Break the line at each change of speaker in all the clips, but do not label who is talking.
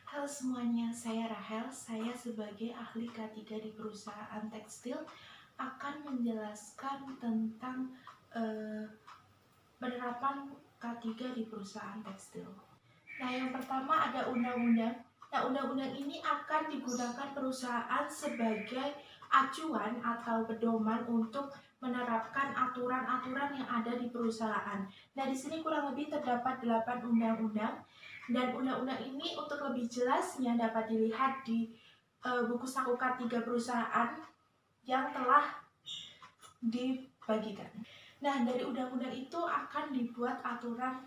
Halo semuanya, saya Rahel. Saya sebagai ahli K3 di perusahaan tekstil akan menjelaskan tentang penerapan K3 di perusahaan tekstil. Nah, yang pertama ada undang-undang. Nah, undang-undang ini akan digunakan perusahaan sebagai acuan atau pedoman untuk menerapkan aturan-aturan yang ada di perusahaan. Nah, di sini kurang lebih terdapat 8 undang-undang dan undang-undang ini untuk lebih jelasnya dapat dilihat di buku saku K3 perusahaan yang telah dibagikan. Nah, dari undang-undang itu akan dibuat aturan.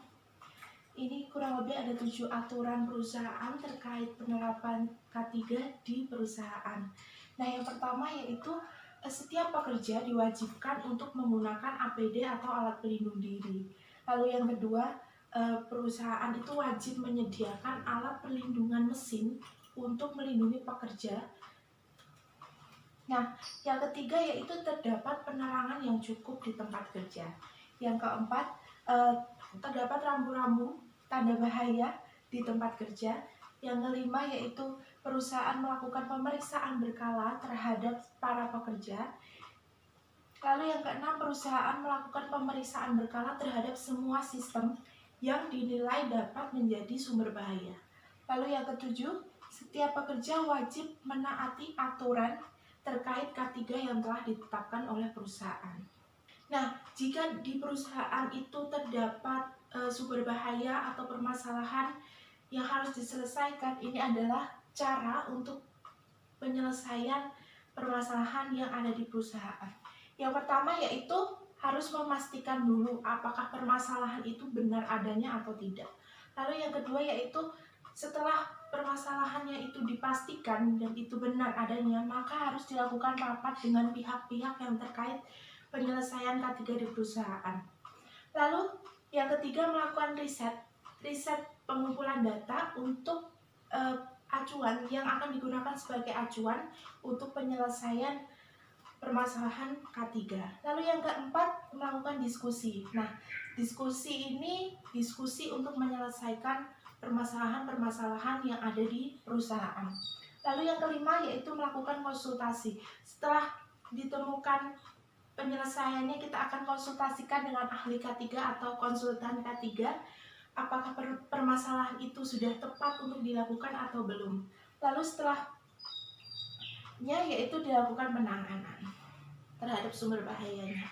Ini kurang lebih ada 7 aturan perusahaan terkait penerapan K3 di perusahaan. Nah, yang pertama yaitu setiap pekerja diwajibkan untuk menggunakan APD atau alat pelindung diri. Lalu yang kedua, perusahaan itu wajib menyediakan alat perlindungan mesin untuk melindungi pekerja. Nah, yang ketiga yaitu terdapat penerangan yang cukup di tempat kerja. Yang keempat, terdapat rambu-rambu tanda bahaya di tempat kerja. Yang kelima yaitu perusahaan melakukan pemeriksaan berkala terhadap para pekerja. Lalu yang keenam, perusahaan melakukan pemeriksaan berkala terhadap semua sistem yang dinilai dapat menjadi sumber bahaya. Lalu yang ketujuh, setiap pekerja wajib menaati aturan terkait K3 yang telah ditetapkan oleh perusahaan. Nah, jika di perusahaan itu terdapat sumber bahaya atau permasalahan yang harus diselesaikan, ini adalah cara untuk penyelesaian permasalahan yang ada di perusahaan. Yang pertama yaitu harus memastikan dulu apakah permasalahan itu benar adanya atau tidak. Lalu yang kedua yaitu setelah permasalahannya itu dipastikan dan itu benar adanya, maka harus dilakukan rapat dengan pihak-pihak yang terkait penyelesaian K3 di perusahaan. Lalu yang ketiga melakukan riset pengumpulan data untuk acuan yang akan digunakan sebagai acuan untuk penyelesaian permasalahan K3. Lalu yang keempat, melakukan diskusi. Nah, diskusi ini diskusi untuk menyelesaikan permasalahan-permasalahan yang ada di perusahaan. Lalu yang kelima yaitu melakukan konsultasi. Setelah ditemukan penyelesaiannya, kita akan konsultasikan dengan ahli K3 atau konsultan K3 apakah permasalahan itu sudah tepat untuk dilakukan atau belum. Lalu setelahnya yaitu dilakukan penanganan terhadap sumber bahayanya.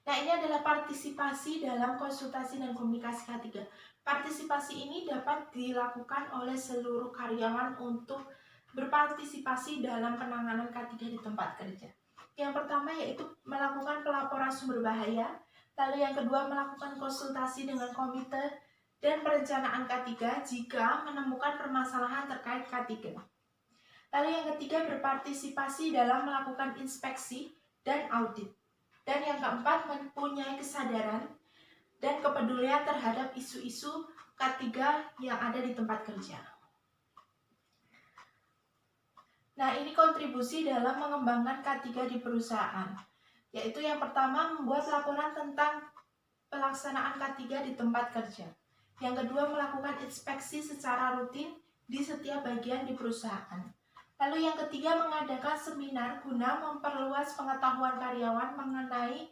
Nah, ini adalah partisipasi dalam konsultasi dan komunikasi K3. Partisipasi ini dapat dilakukan oleh seluruh karyawan untuk berpartisipasi dalam penanganan K3 di tempat kerja. Yang pertama yaitu melakukan pelaporan sumber bahaya. Lalu yang kedua melakukan konsultasi dengan komite dan perencanaan K3 jika menemukan permasalahan terkait K3. Lalu yang ketiga berpartisipasi dalam melakukan inspeksi dan audit. Dan yang keempat mempunyai kesadaran dan kepedulian terhadap isu-isu K3 yang ada di tempat kerja. Nah, ini kontribusi dalam mengembangkan K3 di perusahaan. Yaitu yang pertama membuat laporan tentang pelaksanaan K3 di tempat kerja. Yang kedua melakukan inspeksi secara rutin di setiap bagian di perusahaan. Lalu yang ketiga mengadakan seminar guna memperluas pengetahuan karyawan mengenai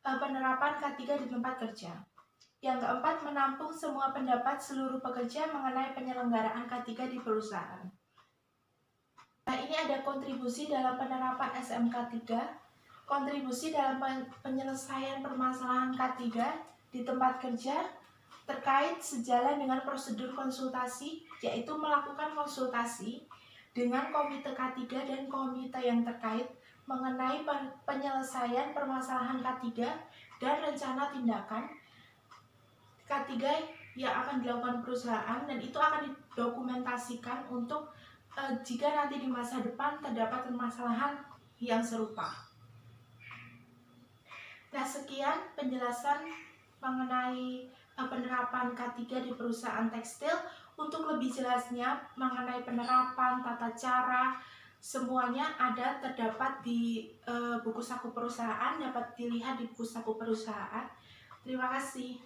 penerapan K3 di tempat kerja. Yang keempat menampung semua pendapat seluruh pekerja mengenai penyelenggaraan K3 di perusahaan. Nah, ini ada kontribusi dalam penerapan SMK 3, kontribusi dalam penyelesaian permasalahan K3 di tempat kerja terkait sejalan dengan prosedur konsultasi, yaitu melakukan konsultasi dengan komite K3 dan komite yang terkait mengenai penyelesaian permasalahan K3 dan rencana tindakan K3 yang akan dilakukan perusahaan, dan itu akan didokumentasikan untuk jika nanti di masa depan terdapat permasalahan yang serupa. Nah, sekian penjelasan mengenai penerapan K3 di perusahaan tekstil. Untuk lebih jelasnya mengenai penerapan, tata cara, semuanya ada terdapat di buku saku perusahaan, dapat dilihat di buku saku perusahaan. Terima kasih.